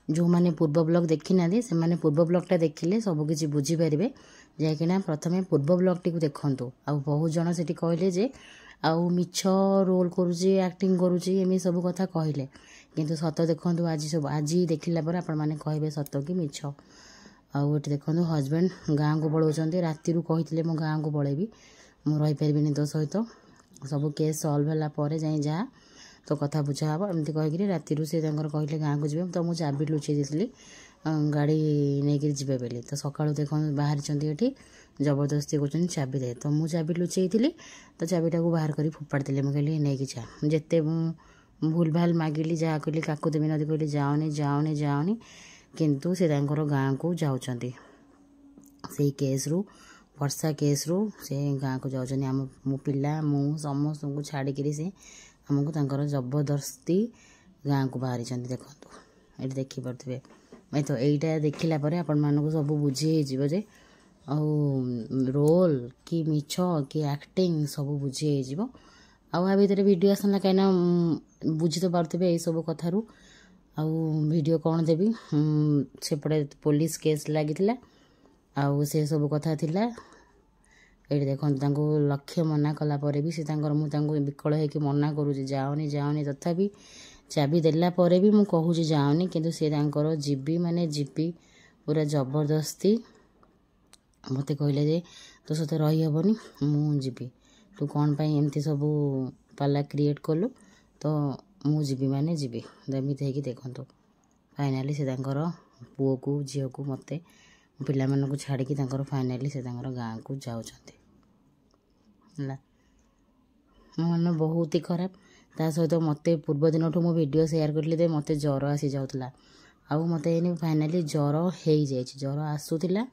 जो मैंने पूर्व ब्लॉग देखी ना से मैंने पूर्व ब्लॉगटा देखिले सबकि बुझीपारे जाकना प्रथम पूर्व ब्लॉगटी को देखूँ आ बहुत जन से कहले जे आउ मिछ रोल करुचे एक्टिंग करुचे एमि सब कथा कहले किंतु सत देखूँ आज देखला पर आपण मैंने कहे सत कि मिछ आउ ये देखूँ हजबैंड गाँव को पलाऊँ राति कहते मो गाँव को पलैबी मु रहीपरि तो सहित सब केस सल्व है जाए जहाँ तो कथा बुझा हम एमती कहीकि राति से कहले गाँव को जी तो मुझे चाबी लुचई देती गाड़ी नहीं जी बोली तो सका देख बाहरी ये जबरदस्ती कर चाबी दे तो मुझे चाबी लुचई थी तो चाबीटा को बाहर कर फोपाड़ी देली मुझे कहली नहीं जा जिते भूल भाल मागिली जहाँ कहली काकू देवी नदी कहली जाओनी जाओनी जाओनी किंतु से गाँव को जाऊँच से केस रु वर्षा केस रु से गाँव को जाऊँ आम मो पिला मु समस्त को छाड़ी से आमको जबरदस्ती गाँव को बाहरी देखो ये देखिपे मैं तो यहीटा देखला आपण मानक सब बुझी जे रोल कि मिछ कि एक्टिंग सब बुझी आ भितर वीडियो आसना कहीं बुझी तो पारे यही सब कथारू वीडियो कौन देवी सेपटे पुलिस केस लगी आउ से सब कथा थिला ये देखो लक्ष्य मना कलापर भी से मुझे विकल होकर मना करुँच जाओनी जाओनी तथापि चाबी देला परे भी मु कहूँ जाओनी किंतु से जीबी माने जीबी पूरा जबरदस्ती मते कहले जे तो सते रही हेबनी मुझी तू कौन पाई एमती सब पाला क्रिएट कलु तो मु जीबी माने जीबी एमती है कि देखो फाइनाली से पुओ को झील को मत पिला मानू छाड़ी फाइनाली से गाँव को जाऊँच मन बहुत ही खराब ता सहित मत पूर्व दिन ठूँ वीडियो शेयर करी मत ज्वर आसी जाऊला आउ मत फाइनाली ज्वर हो जाए ज्वर आसूला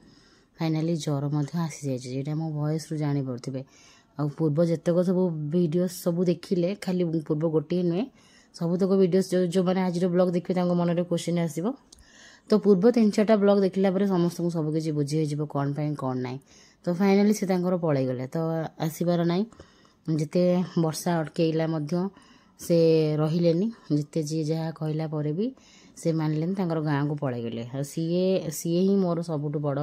फाइनाली ज्वर आसी जाए मो वॉइस रु जानी पड़े आ पूर्व जितक सब वीडियो सब देखिले खाली पूर्व गोटे नुहे सबतक वीडियो जो मैंने आज ब्लॉग देखिए मन में क्वेश्चन आसो तो पूर्व 3-4टा ब्लॉग देखला समस्त को सबकि बुझी हो कौन पाई कौन ना तो फाइनाली से पलि गले तो आसबार ना जिते वर्षा अटकैला से रहिलेनी जिते जी जहाँ कहला पर भी से मानले गाँव को पलि गले सीए ही मोर सबुठ बड़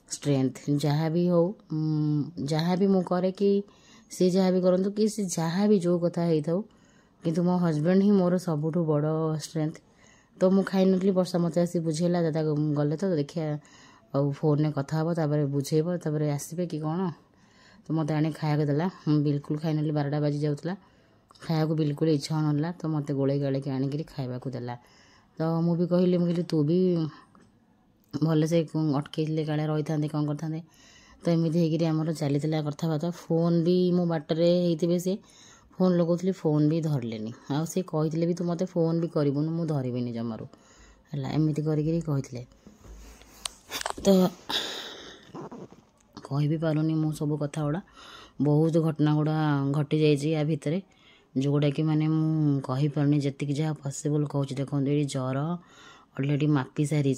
स्ट्रेंथ जहाँ भी हो जहाँ भी मु करे कि सी जहाँ भी करूँ कि सी जहाँ भी जो कथा होता किंतु मो हजबैंड ही मोर सबुठ बड़ स्ट्रेंथ तो मु खाई नी वर्षा मत आसी बुझेला दादा गले तो देखिए और फोन में कथा हे तापर बुझेब तापर आसबे कि कौन तो मत आने खाया देला बिल्कुल खाई नी 12टा बाजी जाऊला खाया को बिल्कुल इच्छा होना तो मत गोले गाड़े आनिक खावा देला तो मुझे कहली मुझे तू भी भल से अटकई काले रही था कौन करते तो एमती होमर चली कथबार्ता फोन भी मो बाटरे होते से फोन लगाऊली फोन भी धरलेनी आ से कहते भी तू मत फोन भी करूँ मुझे धरबी जमारू है एमती करते तो कह भी पारुनी मु सब कथा गुड़ा बहुत घटना गुड़ा घटी जाइए भितर जोड़ा कि माने मु कहि पारुनी जतिक जहाँ पॉसिबल कहूँ देखो ये ज्वर ऑलरेडी मापी सारी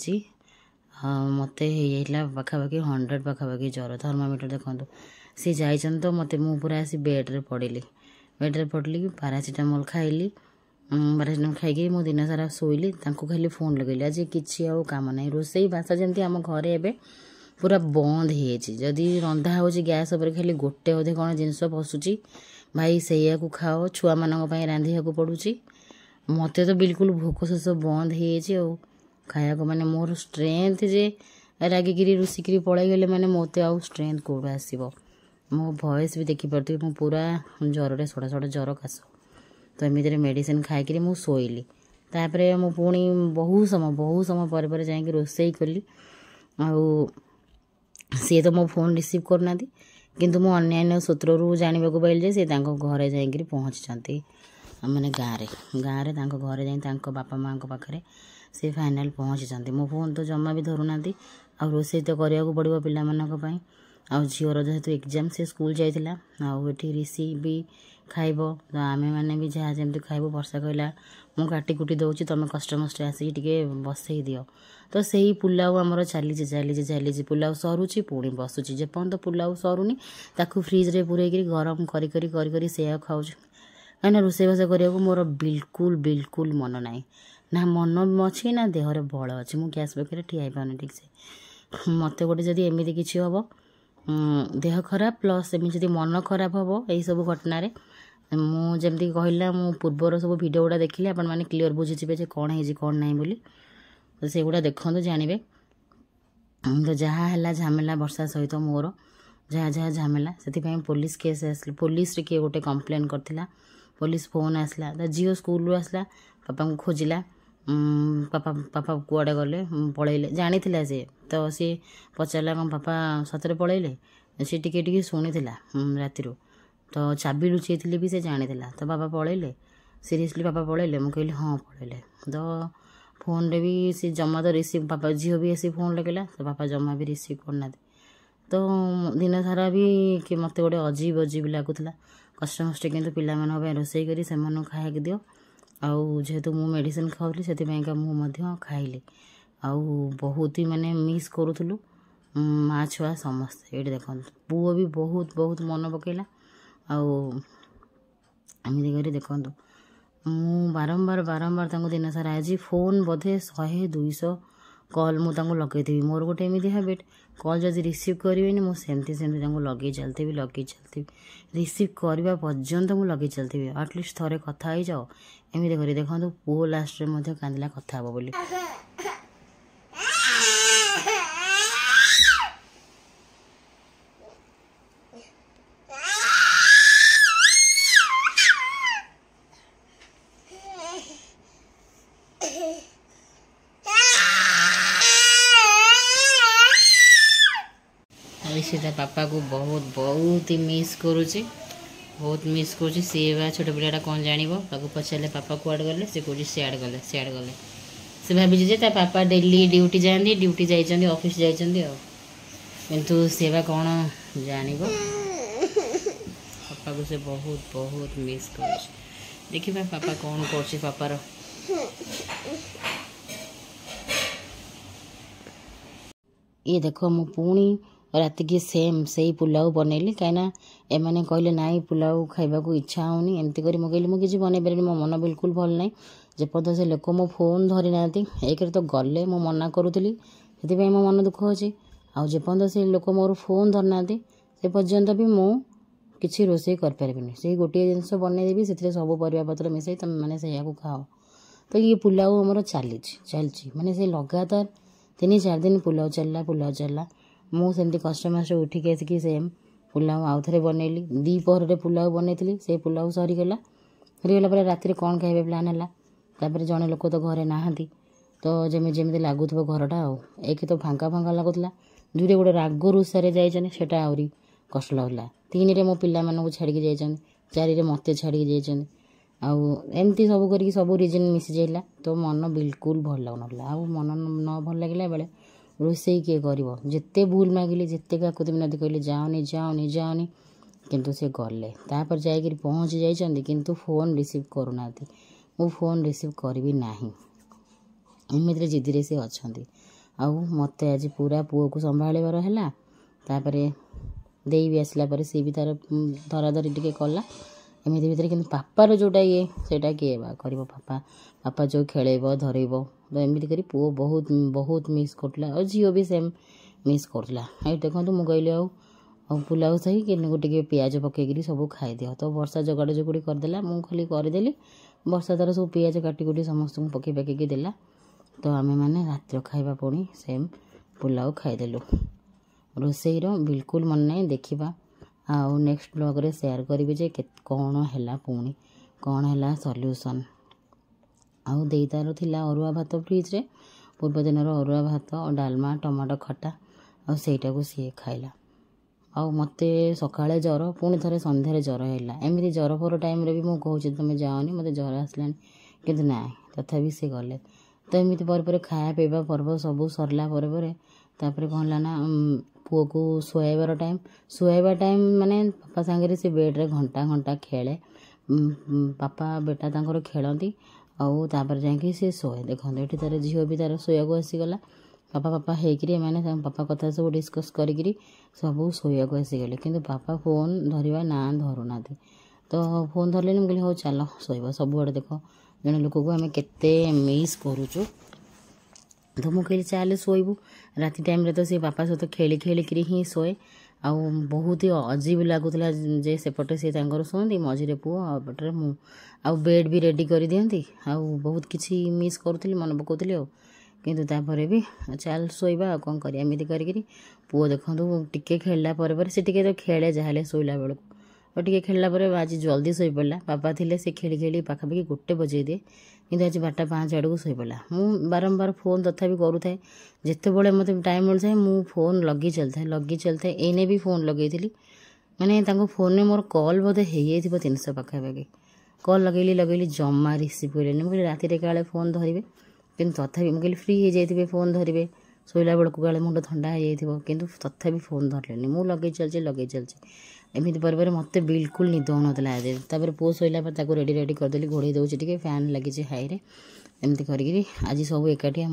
मत पाखापाखि 100 पाखापाखि ज्वर थर्मामीटर देखो सी जाइछन तो मत मु पूरा आसी बेड्रे पड़ली पारासीटामोल खाइली पारासीटामोल खाई मो दिन सारा शोइली खाली फोन लगेली आज किसी आ काम ना रोसई बासा जमी आम घर ए पूरा बंद होदी रंधा हो गैस उपर खाली गोटे अधे कौन जिनस पशुची भाई से खाओ छुआ मान रांधिया पड़ुची मत तो बिल्कुल भोक शेष बंद हो खाया को माने मोर स्ट्रेंथ जे रागिकी रुषिकी पलि गले माने मत आउ स्ट्रेंथ कौट आसो मो भॉइस भी देखिपे मु पूरा ज्वर सड़ा सड़ा ज्वर काश तो एमती मेडिसिन खाई मु शोइली तापर मु पुणी बहुत समय पर जाकि रोसई कली आउ सी तो मो फोन रिसीव करना किंतु मु अन्य सूत्रु जानवाक पाइल से घरे जाकि पहुँची मैंने गाँव में घरे जा बापा माँ पाखे से फाइनाल पहुँची मो फोन तो जमा भी धरुना आ रोसई तो करने को पड़ो पाई आ झीवर जेहेतु एग्जाम से स्कूल जाइला आठी ऋषि भी खाइब तो आम मैंने भी जहाँ जमी खाइब वर्षा कहला मु काटी कुटी दौची तुम कष्टमष्टे आसिक बसई दियो तो सही पुलाव आमर चली पुलाव सरुची पुणी बसुची जेपर्यंत पुलाव सरुनी ताकू फ्रिज रे पूरे गरम करी से खाऊ कहीं रोसईबास करने को मोर बिल्कुल मन ना ना मन अच्छी ना देहर बल अच्छी मु गैस पाखे ठिया पाने ठीक से मत गोटे जदि एमती किसी हम देह खराब प्लस एमती जब मन खराब हम यही सब घटन मुझे कहला मु पूर्वर सब भिड गुड़ा देखिले आपण मैंने क्लीयर बुझीजे कौन है कौन ना बोली तो से गुड़ा देखते जानवे तो जहाँ है झमेला वर्षा सहित मोर जहाँ जहाँ झमेला से पुलिस केस आस पुलिस किए गोटे कंप्लेन करथिला पुलिस फोन आसला तो झील स्कूल आसला पापा को खोजिला पापा पापा कुआड़े गले पलैले जानी सी तो सी पचारा कौन पापा सतरे पलैले सी टिके शुणी राति तो चाबी लुचई थी भी से जानी तो पापा पलैले सीरीयसली पापा पलैले मुझे कहली हाँ पलैले तो फोन रे भी सी जमा तो रिसीव पापा झील भी आसी फोन लगेगा तो पापा जमा भी रिसीव करना तो दिन सारा भी कि मत गोटे अजीब अजीब लगुला कष्ट मष्ट कि पाने रोसई कर खाया दियो आउ जेहेतु मु मेडिसिन खाऊली से मुझे खाइली आउ बहुत ही माने मिस करूँ माँ छुआ समस्ते ये देखो पुओ भी बहुत बहुत मन पकेला आमती कर देखु मु बारंबार बारंबार दिन सारा आज फोन बोधे 100-200 कॉल मुझे लगे मोर गोटे एमती हैबिट कॉल जब रिसीव करें मुझे लगे चलती रिसीव करने पर्यंत मुझे लगे चलती आटलिस्ट थे कथा ही जाओ एमती कर देखो पुओ लास्ट में कांदिला कथा हे बोली सीधा पापा को बहुत बहुत ही मिस करुच्ची बहुत मिस करुच्ची सी बा छोट पिलाटा कौन जानिबो ताको पचारे पापा कुआड़े गले से कौन सियाड़ गले से भाभी जे पापा डेली ड्यूटी जाती ड्यूटी जाइए ऑफिस जाइए किंतु से बा कौन जानिबो पापा को से बहुत बहुत मिस करुच्ची देखिए पापा कौन कर पापार ये देखो मु पुणी राति की सेम से पुलाव बनैली कहीं एमाने कहले नाई पुलाव खाइबा को इच्छा होनी एमती कर कहली मुझे किसी बनई पारे मो मन बिल्कुल भल ना जेपर्यंत से लोक मो फोन धरी ना एक तो गले मो मना करूली से मो मन दुख अच्छे आउ जेपर्यंत से लोक मोर फोन धरी ना से पर्यंत भी मु किसी रोषे करें से गोटे जिनस बनईदेवी से सब परिवापत्र मिसाई तुम मैंने से खाओ तो ये पुलाव आमर चलती माने से लगातार 3-4 दिन पुलाव चलला मुझे कष्ट मष्ट उठिक आसिक सेम पुलाव आउ थे बनैली दीपहर पुलाव बनई से पुलाव सरीगला पर राति कौन खाइबा प्लान है जड़े लोक तो घरे नहांती तो जमी लगुव घरटा एक तो फांका फांका लगुला दुईरे गोटे राग रुषारे जाइए आहरी कष्ट लगला 3 रे मो पिला मानू छाड़ी जाइए 4 रे मत छाड़ी जाइए आमती सब कर सब रिजन मिसी जाइला तो मन बिल्कुल भल लगुना आ मन न भल लगे बेले रोसई किए कर जिते भूल मागिले जिते काकुति मिनती कहले जाओनी किंतु से गले तापर जाकर पहुँची जाइए किंतु फोन रिसीव करूना मो फोन रिसीव करी ना एमती जिद्दी से अच्छा मत आज पूरा पुओ को संभाळिबार है तापर दे भी आसला पर सी भी तार धराधरी टिके कला एमती भितर कि पापार जोटा ये सेटा किए कर पापा जो खेलब धरब तो एमती कर पुओ बहुत बहुत मिस करुला और झील भी सेम मिस करुला ये देखो मुझे कहली आउ पुलाव सही कि गोटे पियाज पकईकि सब खाई तो वर्षा जगाड़ जगुड़ी करदेला मुझे खाली करदेली वर्षा तार सब पियाज काटिकुटी समस्त पकई पकईकि देला तो आमे मैंने रात्र खाइबा पुणी सेम पुलाव खाईदेलु रोसईर बिल्कुल मन नहीं देखा आउ नेक्स्ट ब्लॉग रे शेयर करी जे कौन है पुणी कौन है सल्यूशन आउ दे तार थिला अरुआ भात फ्रिज रे पूर्व दिन अरुआ भात डालमा टमाटो खटा आ सेटा को सी खाइला आउ मते सकाळे जर पुणी थे संध्यारे जर है एमती जर फर टाइम रे भी मुझे कहूँ तुम जाओनी मत जर आसलानी किंतु ना तथापि से गले तो एमती पर खाया पीवा पर्व सब सरला तापर कौन है ना पुओ को शुआइबार टाइम माने पापा सांगे से बेड्रे घंटा घंटा खेले पापा बेटा तांकर खेलती आउ तापर जाकि से शोए देखो ये तार झील भी तार शोया को आसीगला पापा पापा होकर मैंने पापा कथा सब डिस्कस करी सब शोया को आसीगले किंतु पापा फोन धरवा ना धरुना तो फोन धरले मुझे हाँ चल शोब सब आड़े देख ଜଣେ ଲୋକକୁ ଆମେ କେତେ ମିସ୍ କରୁଛୁ। ତ ମୁଁ କହିଲି ଚାଲେ ଶୋଇବୁ। ରାତି ଟାଇମ୍ରେ ତ ସେ ବାପା ସହିତ ଖେଳି ଖେଳିକିରି ହିଁ ଶୋଏ। ଆଉ ବହୁତ ହି ଅଜୀବ ଲାଗୁଥିଲା ଯେ ସେପଟେ ସେ ତାଙ୍କର ଶୁଅନ୍ତି, ମଝିରେ ପୁଅ ଆଉ ଏପଟରେ ମୁଁ। ଆଉ ବେଡ଼୍ ବି ରେଡ଼ି କରିଦିଅନ୍ତି। ଆଉ ବହୁତ କିଛି ମିସ୍ କରୁଥିଲି, ମନେ ପକାଉଥିଲି ଆଉ। କିନ୍ତୁ ତାପରେ ବି ଚାଲ ଶୋଇବା ଆଉ କ'ଣ କରିବା। ଏମିତି କରିକିରି ପୁଅ ଦେଖନ୍ତୁ ଟିକେ ଖେଳିଲା ପରେ ପରେ, ସେ ଟିକେ ତ ଖେଳେ ଯାହେଲେ ଶୋଇଲା ବେଳକୁ, ଆଉ ଟିକେ ଖେଳିଲା ପରେ ଆଜି ଜଲ୍ଦି ଶୋଇପଡ଼ିଲା। ବାପା ଥିଲେ ସେ ଖେଳି ଖେଳି ପାଖାପାଖି 1 ବଜେଇ ଦିଏ, କିନ୍ତୁ ଆଜି 12:05 ଆଡ଼କୁ ଶୋଇପଡ଼ିଲା। ମୁଁ ବାରମ୍ବାର ଫୋନ୍ ତଥାପି କରୁଥାଏ, ଯେତେବେଳେ ମୋତେ ଟାଇମ୍ ମିଳିଥାଏ ମୁଁ ଫୋନ୍ ଲଗେଇ ଚାଲିଥାଏ। ଏଇନେ ବି ଫୋନ୍ ଲଗେଇଥିଲି, ମାନେ ତାଙ୍କ ଫୋନ୍ରେ ମୋର କଲ୍ ବୋଧେ ହେଇଯାଇଥିବ 300 ପାଖାପାଖି। କଲ୍ ଲଗେଇଲି ଜମା ରିସିଭ୍ କରିଲେନି। ମୁଁ କହିଲି ରାତିରେ କାଳେ ଫୋନ୍ ଧରିବେ, କିନ୍ତୁ ତଥାପି ମୁଁ କହିଲି ଫ୍ରି ହେଇଯାଇଥିବେ ଫୋନ୍ ଧରିବେ, ଶୋଇଲା ବେଳକୁ କାଳେ ମୁଣ୍ଡ ଥଣ୍ଡା ହେଇଯାଇଥିବ, କିନ୍ତୁ ତଥାପି ଫୋନ୍ ଧରିଲେନି। ମୁଁ ଲଗେଇ ଚାଲିଛି। ଏମିତି ପରେ ମୋତେ ବିଲକୁଲ ନିଦ ହେଉନଥିଲା ଆଜି। ତାପରେ ପୁଅ ଶୋଇଲା ପରେ ତାକୁ ରେଡ଼ି କରିଦେଲି, ଘୋଡ଼େଇ ଦେଉଛି ଟିକେ, ଫ୍ୟାନ୍ ଲାଗିଛି ହାଇରେ। ଏମିତି କରିକିରି ଆଜି ସବୁ ଏକାଠିଆ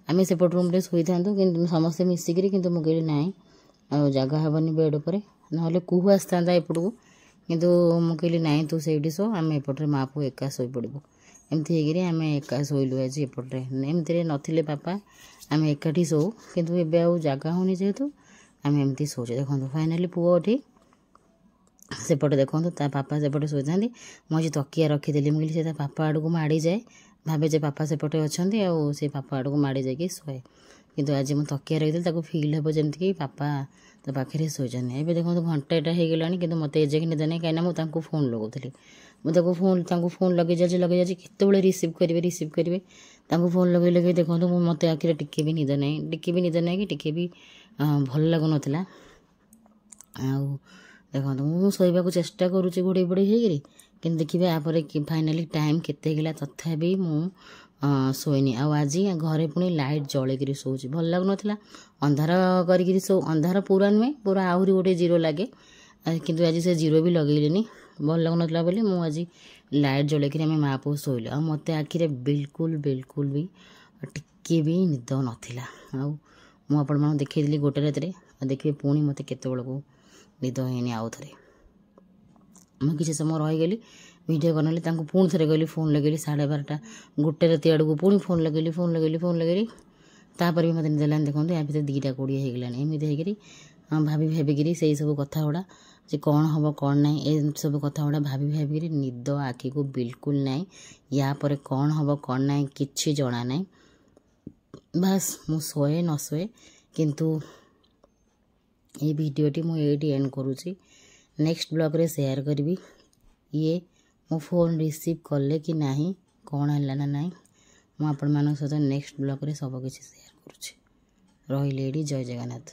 ଆମେ ସେପଟ ରୁମ୍ରେ ଶୋଇଥାନ୍ତୁ କିନ୍ତୁ ସମସ୍ତେ ମିଶିକିରି, କିନ୍ତୁ ମୁଁ କହିଲି ନାଇଁ ଆଉ ଜାଗା ହେବନି ବେଡ଼୍ ଉପରେ, ନହେଲେ କୁହୁ ଆସିଥାନ୍ତା ଏପଟକୁ, କିନ୍ତୁ ମୁଁ କହିଲି ନାଇଁ ତୁ ସେଇଠି ଶୋ, ଆମେ ଏପଟରେ ମା' ପୁଅ ଏକା ଶୋଇପଡ଼ିବୁ। ଏମିତି ହେଇକିରି ଆମେ ଏକା ଶୋଇଲୁ ଆଜି ଏପଟରେ। ଏମିତିରେ ନଥିଲେ ବାପା ଆମେ ଏକାଠି ଶୋଉ, କିନ୍ତୁ ଏବେ ଆଉ ଜାଗା ହେଉନି ଯେହେତୁ ଆମେ ଏମିତି ଶୋଉଛୁ। ଦେଖନ୍ତୁ ଫାଇନାଲି ପୁଅ ଏଠି ସେପଟେ ଦେଖନ୍ତୁ ତା ବାପା ସେପଟେ ଶୋଇଥାନ୍ତି। ମୁଁ ଆଜି ତକିଆ ରଖିଦେଲି, ମୁଁ କହିଲି ସେ ତା ବାପା ଆଡ଼କୁ ମାଡ଼ିଯାଏ, ଭାବେ ଯେ ବାପା ସେପଟେ ଅଛନ୍ତି, ଆଉ ସେ ବାପା ଆଡ଼କୁ ମାଡ଼ି ଯାଇକି ଶୋଏ। କିନ୍ତୁ ଆଜି ମୁଁ ତକିଆ ରଖିଦେଲି, ତାକୁ ଫିଲ୍ ହେବ ଯେମିତିକି ବାପା ତା ପାଖରେ ଶୋଇଛନ୍ତି। ଏବେ ଦେଖନ୍ତୁ ଘଣ୍ଟାଟା ହେଇଗଲାଣି, କିନ୍ତୁ ମୋତେ ଏଯାଏଁ ନିଦ ନାହିଁ, କାହିଁକିନା ମୁଁ ତାଙ୍କୁ ଫୋନ୍ ଲଗାଉଥିଲି। ମୁଁ ତାଙ୍କୁ ଫୋନ୍ ଲଗେଇ ଯାଉଛି, କେତେବେଳେ ରିସିଭ୍ କରିବେ। ତାଙ୍କୁ ଫୋନ୍ ଲଗେଇ ଦେଖନ୍ତୁ ମୋତେ ଆଖିରେ ଟିକେ ବି ନିଦ ନାହିଁ କି ଟିକେ ବି ଭଲ ଲାଗୁନଥିଲା। ଆଉ ଦେଖନ୍ତୁ ମୁଁ ଶୋଇବାକୁ ଚେଷ୍ଟା କରୁଛି ଘୋଡ଼େଇ ହେଇକିରି, କିନ୍ତୁ ଦେଖିବେ ଆପରେ ଫାଇନାଲି ଟାଇମ୍ କେତେ ହେଇଗଲା, ତଥାପି ମୁଁ ଶୋଇନି। ଆଉ ଆଜି ଘରେ ପୁଣି ଲାଇଟ୍ ଜଳେଇକିରି ଶୋଉଛି, ଭଲ ଲାଗୁନଥିଲା। ଅନ୍ଧାର କରିକିରି ଅନ୍ଧାର ପୁରା ନୁହେଁ, ପୁରା ଆହୁରି ଗୋଟେ 0 ଲାଗେ, କିନ୍ତୁ ଆଜି ସେ 0 ବି ଲଗେଇଲିନି, ଭଲ ଲାଗୁନଥିଲା ବୋଲି। ମୁଁ ଆଜି ଲାଇଟ୍ ଜଳେଇକିରି ଆମେ ମା' ପୁଅ ଶୋଇଲୁ। ଆଉ ମୋତେ ଆଖିରେ ବିଲକୁଲ ବି ଟିକେ ବି ନିଦ ନଥିଲା। ଆଉ ମୁଁ ଆପଣମାନଙ୍କୁ ଦେଖେଇଥିଲି 1 ରାତିରେ, ଆଉ ଦେଖିବେ ପୁଣି ମୋତେ କେତେବେଳକୁ ନିଦ ହେଇନି। ଆଉ ଥରେ ମୁଁ କିଛି ସମୟ ରହିଗଲି, ଭିଡ଼ିଓ କରିନେଲି, ତାଙ୍କୁ ପୁଣି ଥରେ ଗଲି ଫୋନ୍ ଲଗେଇଲି 12:30 1 ରାତି ଆଡ଼କୁ ପୁଣି ଫୋନ୍ ଲଗେଇଲି। ତାପରେ ବି ମୋତେ ନିଦ ହେଲାନି। ଦେଖନ୍ତୁ ୟା ଭିତରେ 2:20 ହେଇଗଲାଣି। ଏମିତି ହେଇକିରି ଭାବିକିରି ସେଇ ସବୁ କଥା ଗୁଡ଼ା, ଯେ କ'ଣ ହେବ କ'ଣ ନାହିଁ, ଏ ସବୁ କଥା ଗୁଡ଼ା ଭାବିକିରି ନିଦ ଆଖିକୁ ବିଲକୁଲ ନାହିଁ। ୟା ପରେ କ'ଣ ହେବ କ'ଣ ନାହିଁ କିଛି ଜଣା ନାହିଁ। ବାସ୍ ମୁଁ ଶୋଏ ନ ଶୋଏ, କିନ୍ତୁ এই ଭିଡ଼ିଓଟି ମୁଁ ଏଇଠି ଏଣ୍ଡ କରୁଛି। ନେକ୍ସଟ ବ୍ଲଗ୍ରେ ସେୟାର କରିବି ମୋ ଫୋନ୍ ରିସିଭ୍ କଲେ କି ନାହିଁ, କ'ଣ ହେଲା ନା ନାହିଁ, ମୁଁ ଆପଣମାନଙ୍କ ସହିତ ନେକ୍ସଟ ବ୍ଲଗ୍ରେ ସବୁକିଛି ସେୟାର କରୁଛି। ରହିଲି ଏଇଠି, ଜୟ ଜଗନ୍ନାଥ।